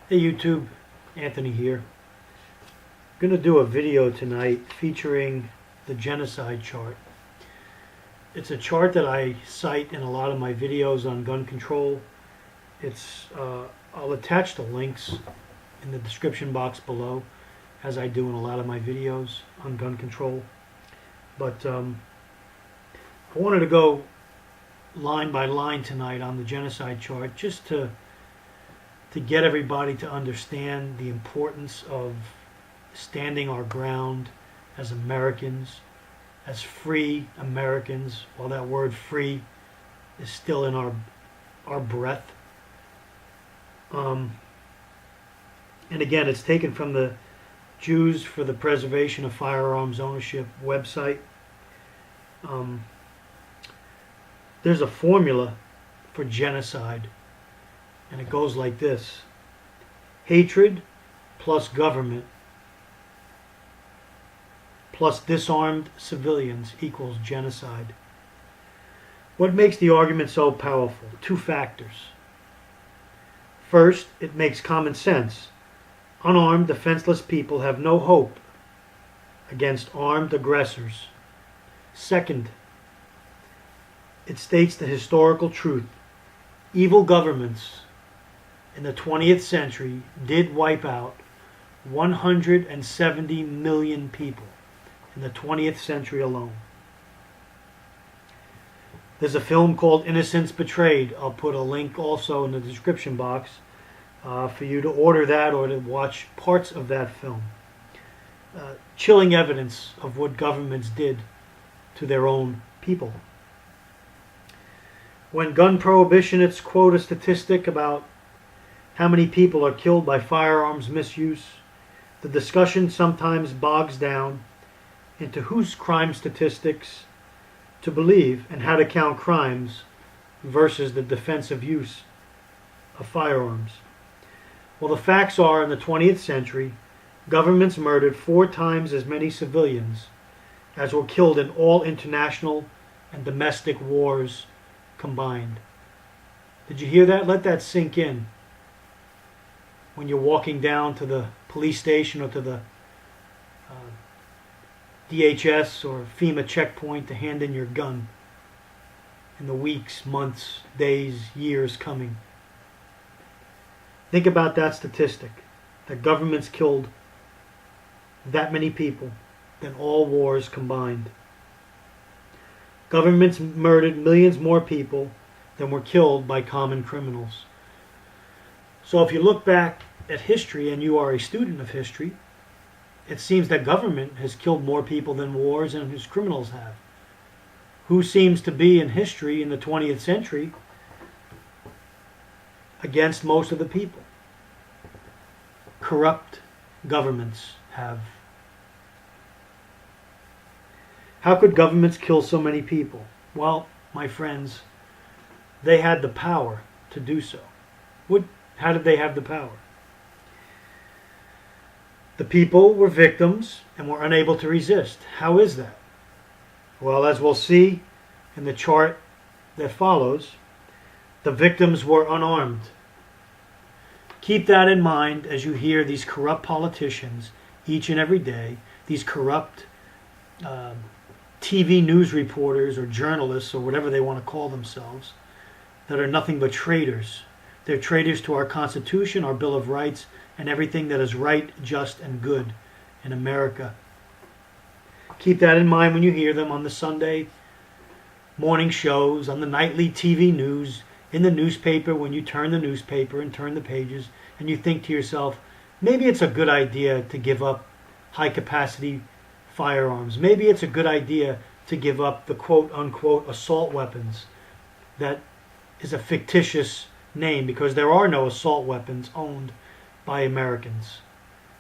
Hey YouTube, Anthony here. I'm going to do a video tonight featuring the genocide chart. It's a chart that I cite in a lot of my videos on gun control. I'll attach the links in the description box below, as I do in a lot of my videos on gun control. But I wanted to go line by line tonight on the genocide chart, just to get everybody to understand the importance of standing our ground as Americans, as free Americans, while that word free is still in our breath. And again, it's taken from the Jews for the Preservation of Firearms Ownership website. There's a formula for genocide, and it goes like this: hatred plus government plus disarmed civilians equals genocide. What makes the argument so powerful? Two factors. First, it makes common sense. Unarmed, defenseless people have no hope against armed aggressors. Second, it states the historical truth. Evil governments in the 20th century did wipe out 170 million people in the 20th century alone. There's a film called Innocents Betrayed. I'll put a link also in the description box for you to order that or to watch parts of that film. Chilling evidence of what governments did to their own people. When gun prohibitionists quote a statistic about how many people are killed by firearms misuse, the discussion sometimes bogs down into whose crime statistics to believe and how to count crimes versus the defensive use of firearms. Well, the facts are, in the 20th century, governments murdered 4 times as many civilians as were killed in all international and domestic wars combined. Did you hear that? Let that sink in. When you're walking down to the police station or to the DHS or FEMA checkpoint to hand in your gun in the weeks, months, days, years coming. Think about that statistic, that governments killed that many people than all wars combined. Governments murdered millions more people than were killed by common criminals. So if you look back at history, and you are a student of history, it seems that government has killed more people than wars and whose criminals have. Who seems to be in history in the 20th century against most of the people? Corrupt governments have. How could governments kill so many people? Well, my friends, they had the power to do so. How did they have the power? The people were victims and were unable to resist. How is that? Well, as we'll see in the chart that follows, the victims were unarmed. Keep that in mind as you hear these corrupt politicians each and every day, these corrupt TV news reporters or journalists or whatever they want to call themselves, that are nothing but traitors. They're traitors to our Constitution, our Bill of Rights, and everything that is right, just, and good in America. Keep that in mind when you hear them on the Sunday morning shows, on the nightly TV news, in the newspaper, when you turn the newspaper and turn the pages, and you think to yourself, maybe it's a good idea to give up high-capacity firearms. Maybe it's a good idea to give up the quote-unquote assault weapons. That is a fictitious name, because there are no assault weapons owned by Americans.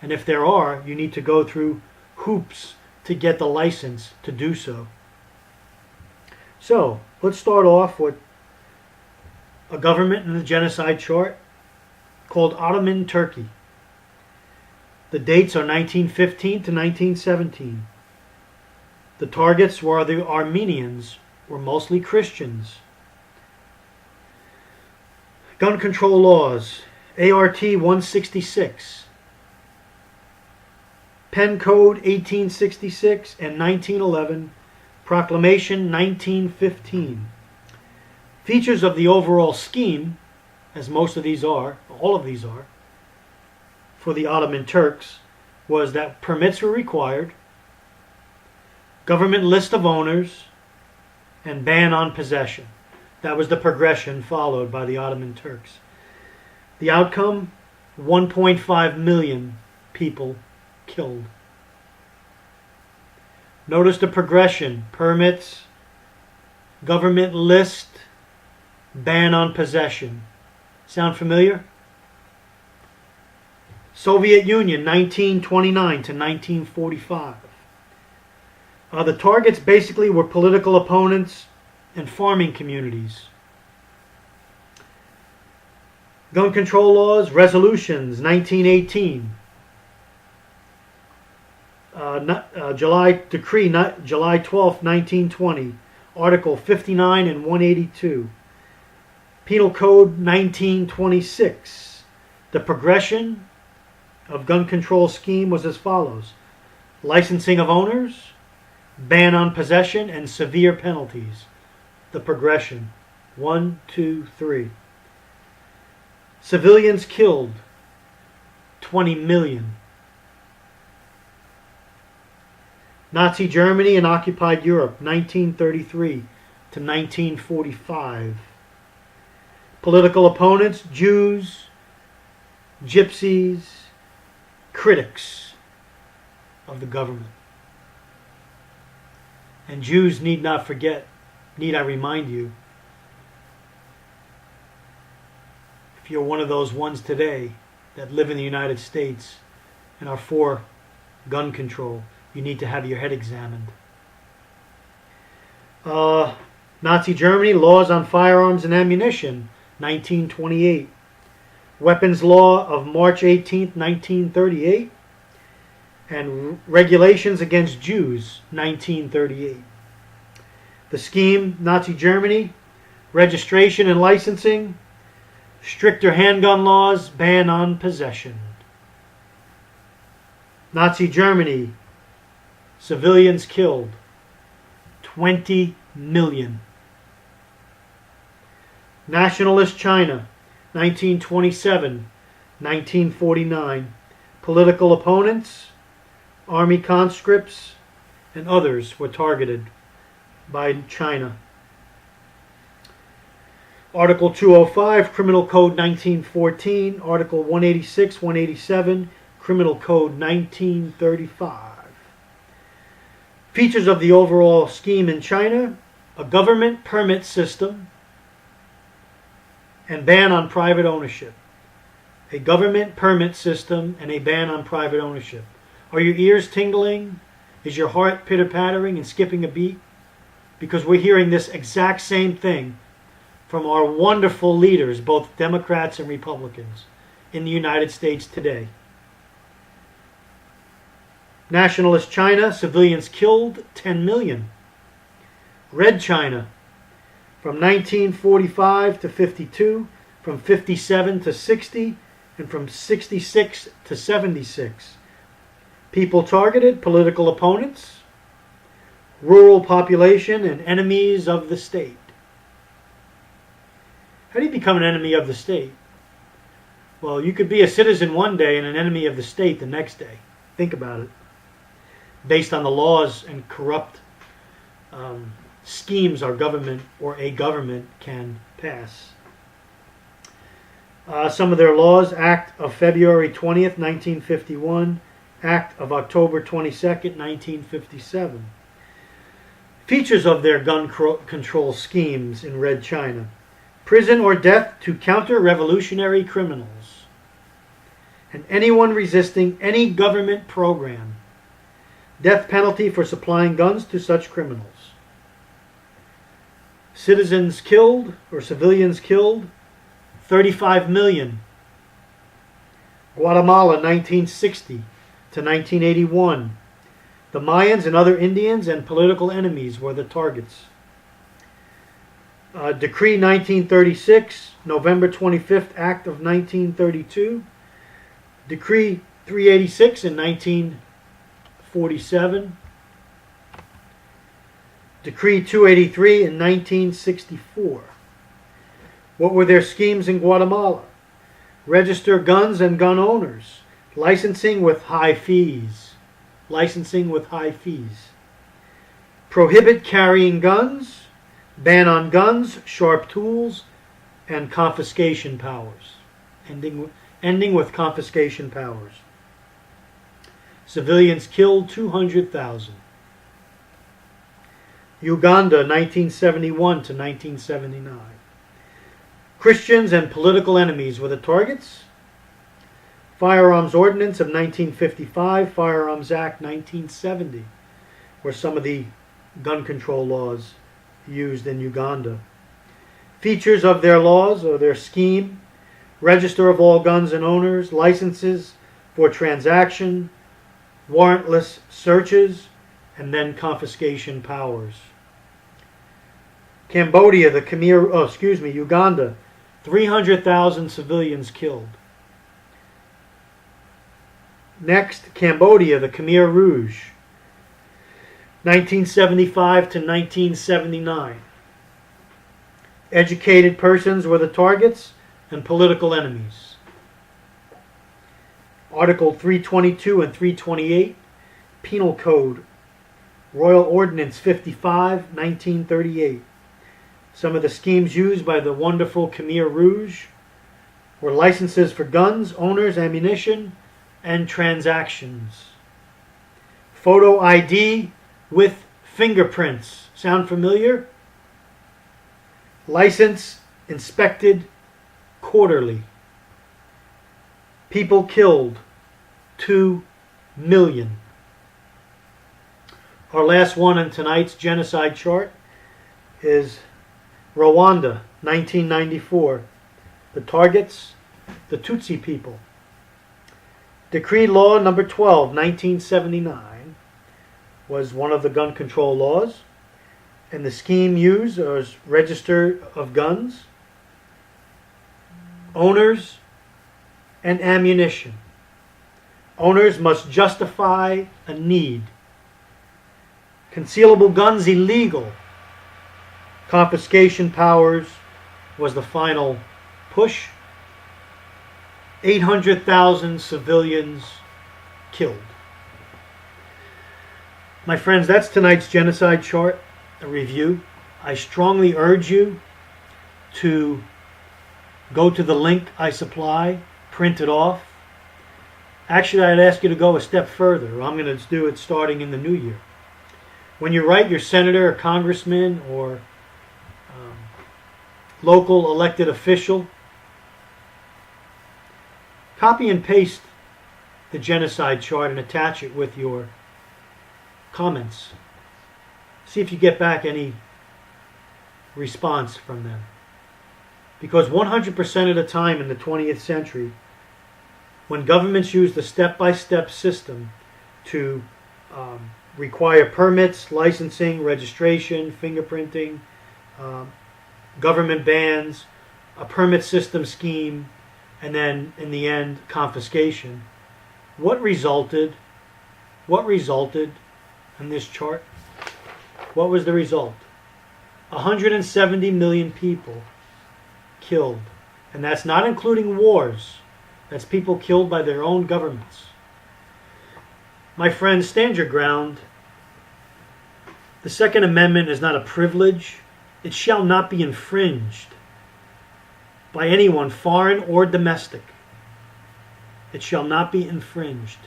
And if there are, you need to go through hoops to get the license to do so. So, let's start off with a government in the genocide chart called Ottoman Turkey. The dates are 1915 to 1917. The targets were the Armenians, were mostly Christians. Gun control laws. ART 166, Pen Code 1866 and 1911, Proclamation 1915. Features of the overall scheme, as most of these are, all of these are, for the Ottoman Turks, was that permits were required, government list of owners, and ban on possession. That was the progression followed by the Ottoman Turks. The outcome, 1.5 million people killed. Notice the progression: permits, government list, ban on possession. Sound familiar? Soviet Union, 1929 to 1945. The targets basically were political opponents and farming communities. Gun control laws, resolutions, 1918. July 12, 1920. Article 59 and 182. Penal Code 1926. The progression of gun control scheme was as follows: licensing of owners, ban on possession, and severe penalties. The progression, 1, 2, 3. Civilians killed, 20 million. Nazi Germany and occupied Europe, 1933 to 1945. Political opponents, Jews, gypsies, critics of the government. And Jews need not forget, need I remind you, if you're one of those ones today that live in the United States and are for gun control, you need to have your head examined. Nazi Germany, laws on firearms and ammunition, 1928. Weapons law of March 18, 1938. And regulations against Jews, 1938. The scheme, Nazi Germany, registration and licensing, stricter handgun laws, ban on possession. Nazi Germany, civilians killed, 20 million. Nationalist China, 1927, 1949. Political opponents, army conscripts, and others were targeted by China. Article 205, Criminal Code 1914. Article 186, 187, Criminal Code 1935. Features of the overall scheme in China: a government permit system and ban on private ownership. A government permit system and a ban on private ownership. Are your ears tingling? Is your heart pitter-pattering and skipping a beat? Because we're hearing this exact same thing from our wonderful leaders, both Democrats and Republicans, in the United States today. Nationalist China, civilians killed, 10 million. Red China, from 1945 to 52, from 57 to 60, and from 66 to 76. People targeted: political opponents, rural population, and enemies of the state. How do you become an enemy of the state? Well, you could be a citizen one day and an enemy of the state the next day. Think about it. Based on the laws and corrupt schemes our government or a government can pass. Some of their laws: Act of February 20th, 1951, Act of October 22nd, 1957. Features of their gun control schemes in Red China: prison or death to counter-revolutionary criminals and anyone resisting any government program. Death penalty for supplying guns to such criminals. Citizens killed or civilians killed, 35 million. Guatemala, 1960 to 1981. The Mayans and other Indians and political enemies were the targets. Decree 1936, November 25th Act of 1932. Decree 386 in 1947. Decree 283 in 1964. What were their schemes in Guatemala? Register guns and gun owners. Licensing with high fees. Licensing with high fees. Prohibit carrying guns. Ban on guns, sharp tools, and confiscation powers. Ending with confiscation powers. Civilians killed 200,000. Uganda, 1971 to 1979. Christians and political enemies were the targets. Firearms Ordinance of 1955, Firearms Act 1970 were some of the gun control laws used in Uganda. Features of their laws or their scheme: register of all guns and owners, licenses for transaction, warrantless searches, and then confiscation powers. Cambodia, Uganda, 300,000 civilians killed. Next, Cambodia, the Khmer Rouge, 1975 to 1979. Educated persons were the targets and political enemies. Article 322 and 328, Penal Code, Royal Ordinance 55, 1938. Some of the schemes used by the wonderful Khmer Rouge were licenses for guns, owners, ammunition, and transactions. Photo ID with fingerprints. Sound familiar? License inspected quarterly. People killed, 2 million. Our last one in tonight's genocide chart is Rwanda, 1994. The targets, the Tutsi people. Decree Law number 12, 1979, was one of the gun control laws. And the scheme used was register of guns, owners, and ammunition. Owners must justify a need. Concealable guns illegal. Confiscation powers was the final push. 800,000 civilians killed. My friends, that's tonight's genocide chart, a review. I strongly urge you to go to the link I supply, print it off. Actually, I'd ask you to go a step further. I'm going to do it starting in the new year. When you write your senator or congressman or local elected official, copy and paste the genocide chart and attach it with your comments. See if you get back any response from them. Because 100% of the time in the 20th century, when governments use the step-by-step system to require permits, licensing, registration, fingerprinting, government bans, a permit system scheme, and then in the end confiscation, what resulted in this chart? What was the result? 170 million people killed. And that's not including wars. That's people killed by their own governments. My friends, stand your ground. The Second Amendment is not a privilege. It shall not be infringed by anyone, foreign or domestic. It shall not be infringed.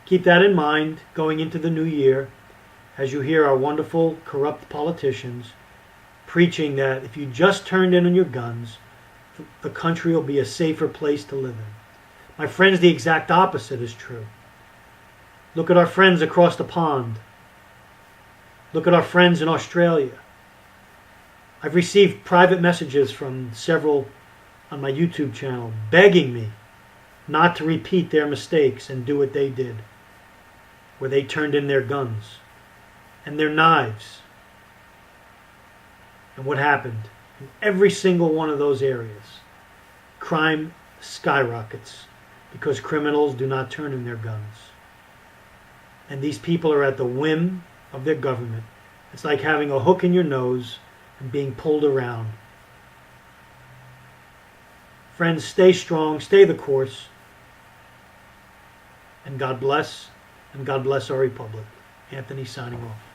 Keep that in mind going into the new year as you hear our wonderful corrupt politicians preaching that if you just turned in on your guns, the country will be a safer place to live in. My friends, the exact opposite is true. Look at our friends across the pond. Look at our friends in Australia. I've received private messages from several on my YouTube channel begging me not to repeat their mistakes and do what they did, where they turned in their guns and their knives And what happened? In every single one of those areas, crime skyrockets because criminals do not turn in their guns. And these people are at the whim of their government. It's like having a hook in your nose and being pulled around. Friends, stay strong, stay the course, and God bless our republic. Anthony signing off.